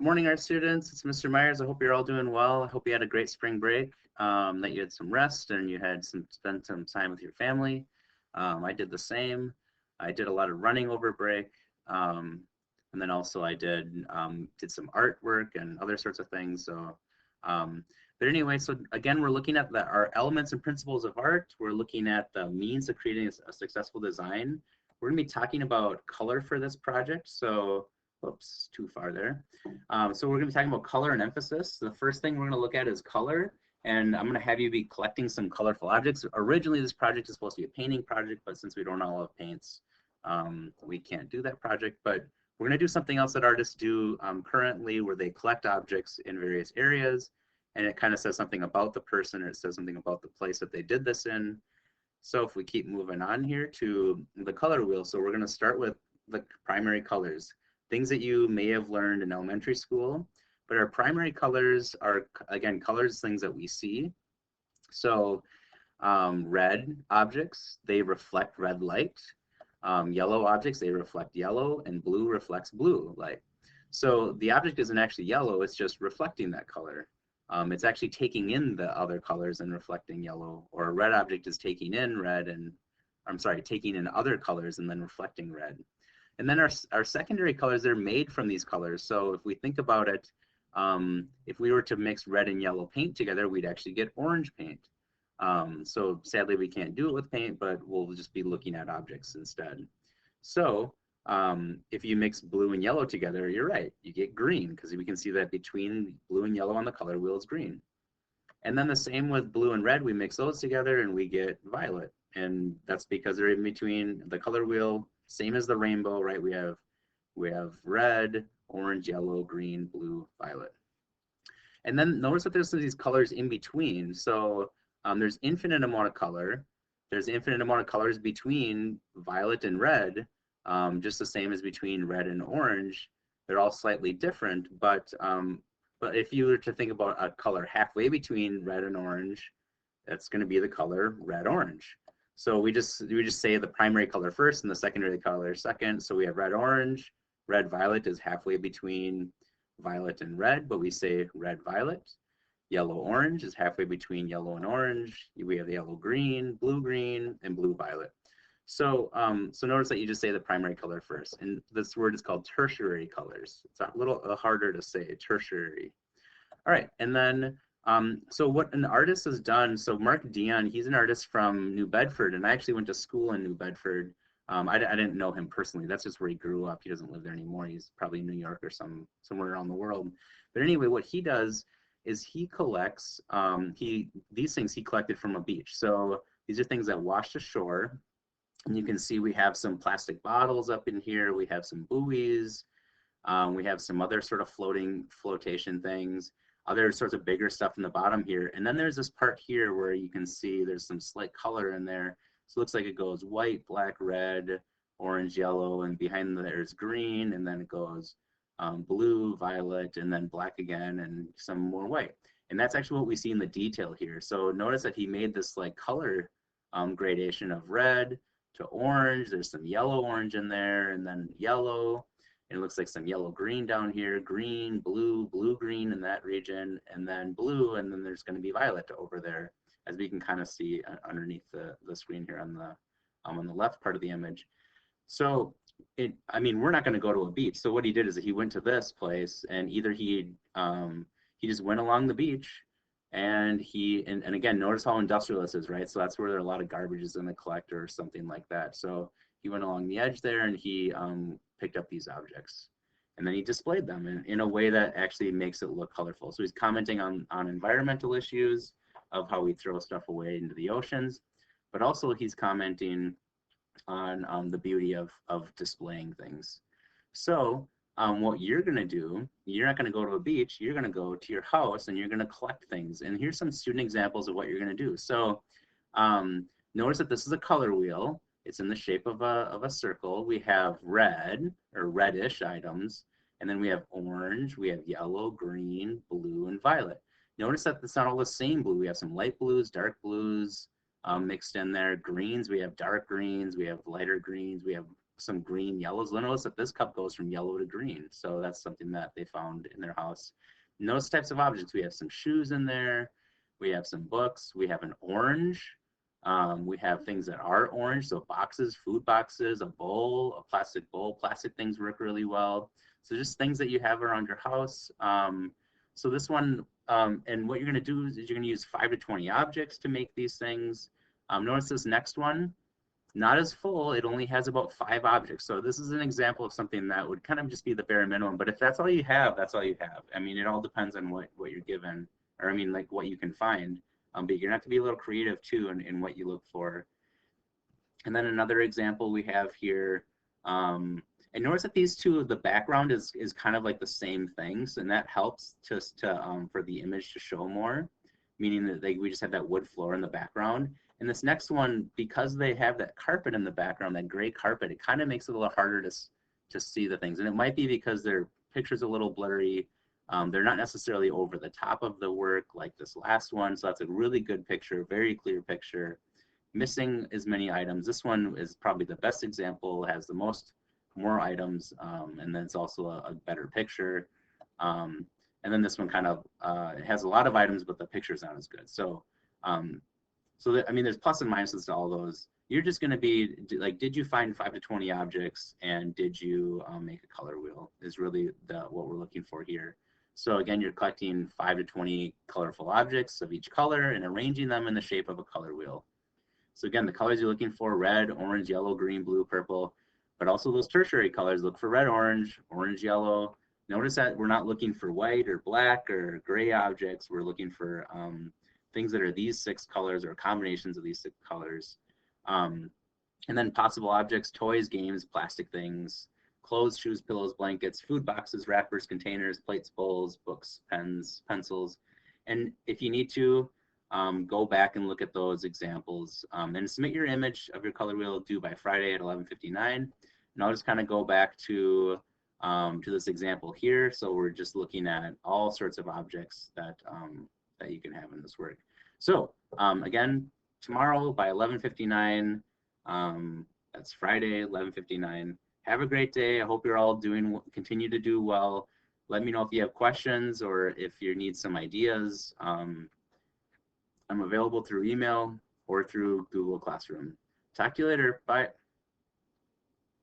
Good morning, art students. It's Mr. Myers. I hope you're all doing well. I hope you had a great spring break, that you had some rest and you had spent some time with your family. I did the same. I did a lot of running over break, and then also I did some artwork and other sorts of things. Um, but anyway, so again, we're looking at our elements and principles of art. We're looking at the means of creating a successful design. We're going to be talking about color for this project. So, oops, too far there. So we're going to be talking about color and emphasis. The first thing we're going to look at is color, and I'm going to have you be collecting some colorful objects. Originally, this project is supposed to be a painting project, but since we don't all have paints, we can't do that project. But we're going to do something else that artists do currently, where they collect objects in various areas, and it kind of says something about the person, or it says something about the place that they did this in. So if we keep moving on here to the color wheel, so we're going to start with the primary colors. Things that you may have learned in elementary school, but our primary colors are, again, colors, things that we see. So red objects, they reflect red light. Yellow objects, they reflect yellow, and blue reflects blue light. So the object isn't actually yellow, it's just reflecting that color. It's actually taking in the other colors and reflecting yellow, or a red object is taking in red and, I'm sorry, taking in other colors and then reflecting red. And then our secondary colors, they're made from these colors. So if we think about it, if we were to mix red and yellow paint together, we'd actually get orange paint. So sadly, we can't do it with paint, but we'll just be looking at objects instead. So if you mix blue and yellow together, you're right, you get green, because we can see that between blue and yellow on the color wheel is green. And then the same with blue and red, we mix those together and we get violet. And that's because they're in between the color wheel, same as the rainbow, right? We have red, orange, yellow, green, blue, violet. And then notice that there's these colors in between. So there's infinite amount of color. There's infinite amount of colors between violet and red, just the same as between red and orange. They're all slightly different, but if you were to think about a color halfway between red and orange, that's going to be the color red-orange. So we just say the primary color first and the secondary color second. So we have red-orange. Red-violet is halfway between violet and red, but we say red-violet. Yellow-orange is halfway between yellow and orange. We have yellow-green, blue-green, and blue-violet. So, so notice that you just say the primary color first, and this word is called tertiary colors. It's a little harder to say, tertiary. All right, and then, so what an artist has done, so Mark Dion, he's an artist from New Bedford, and I actually went to school in New Bedford. I didn't know him personally, that's just where he grew up. He doesn't live there anymore, he's probably in New York or somewhere around the world. But anyway, what he does is he collects, these things he collected from a beach. So these are things that washed ashore. And you can see we have some plastic bottles up in here. We have some buoys. We have some other sort of flotation things, other sorts of bigger stuff in the bottom here. And then there's this part here where you can see there's some slight color in there. So it looks like it goes white, black, red, orange, yellow, and behind there's green, and then it goes blue, violet, and then black again, and some more white. And that's actually what we see in the detail here. So notice that he made this like color gradation of red to orange. There's some yellow orange in there, and then yellow, and it looks like some yellow green down here, green, blue, blue green in that region, and then blue, and then there's going to be violet over there, as we can kind of see underneath the screen here on the left part of the image. So I mean, we're not going to go to a beach. So what he did is he went to this place, and either he just went along the beach, and and again, notice how industrial this is, right? So that's where there are a lot of garbages in the collector or something like that. So he went along the edge there, and he picked up these objects, and then he displayed them in a way that actually makes it look colorful. So he's commenting on environmental issues of how we throw stuff away into the oceans, but also he's commenting on the beauty of displaying things. So what you're going to do, you're not going to go to a beach, you're going to go to your house and you're going to collect things. And here's some student examples of what you're going to do. So notice that this is a color wheel. It's in the shape of a circle. We have red or reddish items, and then we have orange, we have yellow, green, blue, and violet. Notice that it's not all the same blue. We have some light blues, dark blues mixed in there. Greens, we have dark greens, we have lighter greens, we have some green yellows. Notice that this cup goes from yellow to green. So that's something that they found in their house. Notice types of objects. We have some shoes in there. We have some books. We have an orange. We have things that are orange. So boxes, food boxes, a bowl, a plastic bowl. Plastic things work really well. So just things that you have around your house. So this one, and what you're going to do is you're going to use 5 to 20 objects to make these things. Notice this next one, not as full. It only has about 5 objects. So this is an example of something that would kind of just be the bare minimum. But if that's all you have, that's all you have. I mean, it all depends on what you're given, or I mean, like what you can find. But you're going to have to be a little creative too in what you look for. And then another example we have here, and notice that these two, the background is kind of like the same things, and that helps for the image to show more, meaning that we just have that wood floor in the background. And this next one, because they have that carpet in the background, that gray carpet, it kind of makes it a little harder to see the things. And it might be because their picture's a little blurry. They're not necessarily over the top of the work like this last one. So that's a really good picture, very clear picture. Missing as many items. This one is probably the best example, has the more items, and then it's also a better picture. And then this one kind of it has a lot of items, but the picture's not as good. So I mean, there's plus and minuses to all those. You're just going to be like, did you find 5 to 20 objects, and did you make a color wheel? Is really what we're looking for here. So again, you're collecting 5 to 20 colorful objects of each color and arranging them in the shape of a color wheel. So again, the colors you're looking for: red, orange, yellow, green, blue, purple, but also those tertiary colors. Look for red, orange, yellow. Notice that we're not looking for white or black or gray objects. We're looking for things that are these 6 colors or combinations of these 6 colors. And then possible objects: toys, games, plastic things, clothes, shoes, pillows, blankets, food boxes, wrappers, containers, plates, bowls, books, pens, pencils. And if you need to, go back and look at those examples, and submit your image of your color wheel due by Friday at 11:59. And I'll just kind of go back to this example here. So we're just looking at all sorts of objects that you can have in this work. So again, tomorrow by 11:59, that's Friday, 11:59. Have a great day. I hope you're all continue to do well. Let me know if you have questions or if you need some ideas. I'm available through email or through Google Classroom. Talk to you later. Bye.